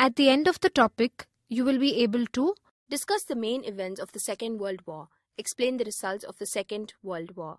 At the end of the topic, you will be able to discuss the main events of the Second World War, explain the results of the Second World War.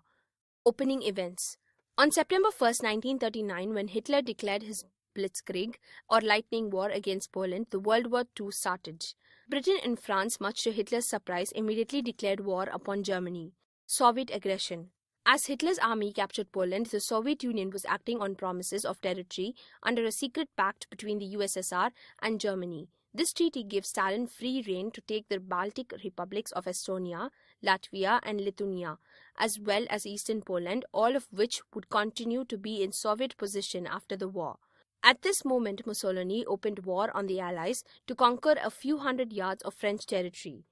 Opening events. On September 1st, 1939, when Hitler declared his Blitzkrieg or lightning war against Poland, the World War II started. Britain and France, much to Hitler's surprise, immediately declared war upon Germany. Soviet aggression. As Hitler's army captured Poland, the Soviet Union was acting on promises of territory under a secret pact between the USSR and Germany. This treaty gave Stalin free rein to take the Baltic republics of Estonia, Latvia and Lithuania, as well as eastern Poland, all of which would continue to be in Soviet possession after the war. At this moment, Mussolini opened war on the Allies to conquer a few hundred yards of French territory.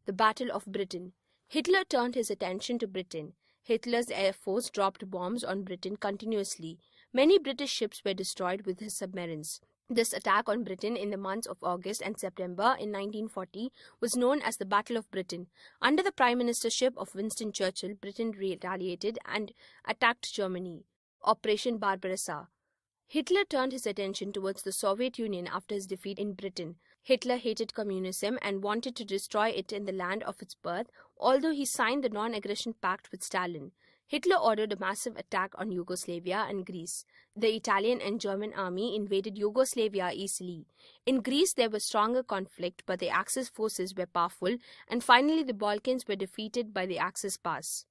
The Battle of Britain. Hitler turned his attention to Britain. Hitler's air force dropped bombs on Britain continuously. Many British ships were destroyed with his submarines. This attack on Britain in the months of August and September in 1940 was known as the Battle of Britain. Under the Prime Ministership of Winston Churchill, Britain retaliated and attacked Germany. Operation Barbaressa. Hitler turned his attention towards the Soviet Union after his defeat in Britain. Hitler hated communism and wanted to destroy it in the land of its birth, although he signed the non-aggression pact with Stalin. Hitler ordered a massive attack on Yugoslavia and Greece. The Italian and German army invaded Yugoslavia easily. In Greece, there was stronger conflict, but the Axis forces were powerful, and finally the Balkans were defeated by the Axis Pass.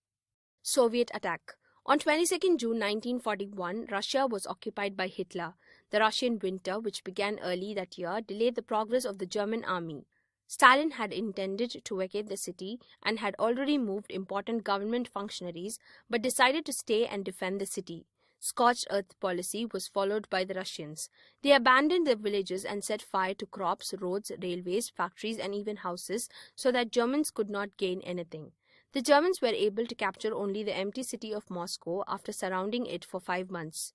Soviet attack. On 22nd June 1941, Russia was occupied by Hitler. The Russian winter, which began early that year, delayed the progress of the German army. Stalin had intended to vacate the city and had already moved important government functionaries, but decided to stay and defend the city. Scorched earth policy was followed by the Russians. They abandoned their villages and set fire to crops, roads, railways, factories and even houses so that Germans could not gain anything. The Germans were able to capture only the empty city of Moscow after surrounding it for 5 months.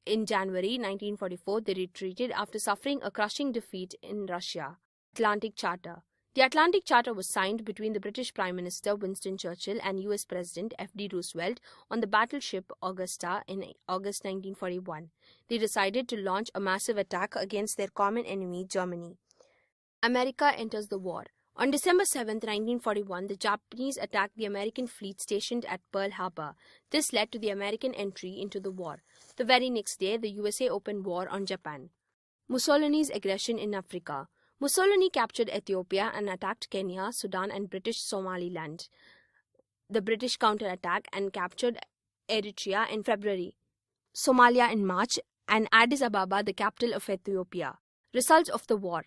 In January 1944, they retreated after suffering a crushing defeat in Russia. Atlantic Charter. The Atlantic Charter was signed between the British Prime Minister Winston Churchill and US President F.D. Roosevelt on the battleship Augusta in August 1941. They decided to launch a massive attack against their common enemy, Germany. America enters the war. On December 7, 1941, the Japanese attacked the American fleet stationed at Pearl Harbor. This led to the American entry into the war. The very next day, the USA opened war on Japan. Mussolini's aggression in Africa. Mussolini captured Ethiopia and attacked Kenya, Sudan and British Somaliland. The British counterattacked and captured Eritrea in February, Somalia in March, and Addis Ababa, the capital of Ethiopia. Results of the war.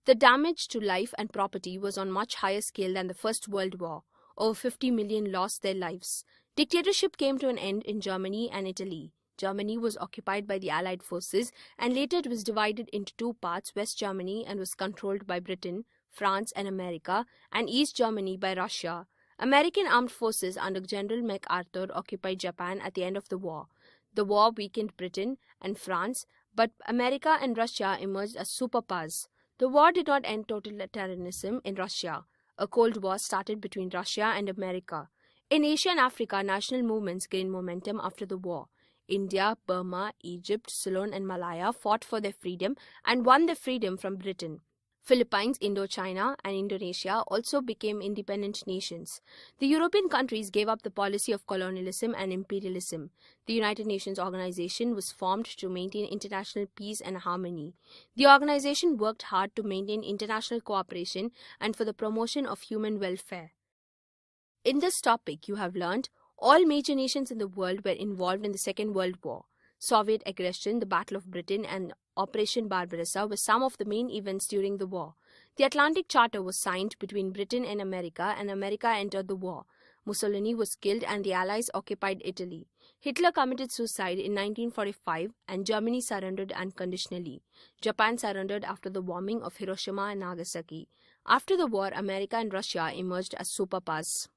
The damage to life and property was on much higher scale than the First World War. Over 50 million lost their lives. Dictatorship came to an end in Germany and Italy. Germany was occupied by the Allied forces and later it was divided into two parts, West Germany and was controlled by Britain, France and America, and East Germany by Russia. American armed forces under General MacArthur occupied Japan at the end of the war. The war weakened Britain and France, but America and Russia emerged as superpowers. The war did not end totalitarianism in Russia. A Cold War started between Russia and America. In Asia and Africa, national movements gained momentum after the war. India, Burma, Egypt, Ceylon and Malaya fought for their freedom and won their freedom from Britain. Philippines, Indochina and Indonesia also became independent nations. The European countries gave up the policy of colonialism and imperialism. The United Nations organization was formed to maintain international peace and harmony. The organization worked hard to maintain international cooperation and for the promotion of human welfare. In this topic, you have learned all major nations in the world were involved in the Second World War. Soviet aggression, the Battle of Britain and Operation Barbaressa were some of the main events during the war. The Atlantic Charter was signed between Britain and America entered the war. Mussolini was killed and the Allies occupied Italy. Hitler committed suicide in 1945 and Germany surrendered unconditionally. Japan surrendered after the bombing of Hiroshima and Nagasaki. After the war, America and Russia emerged as superpowers.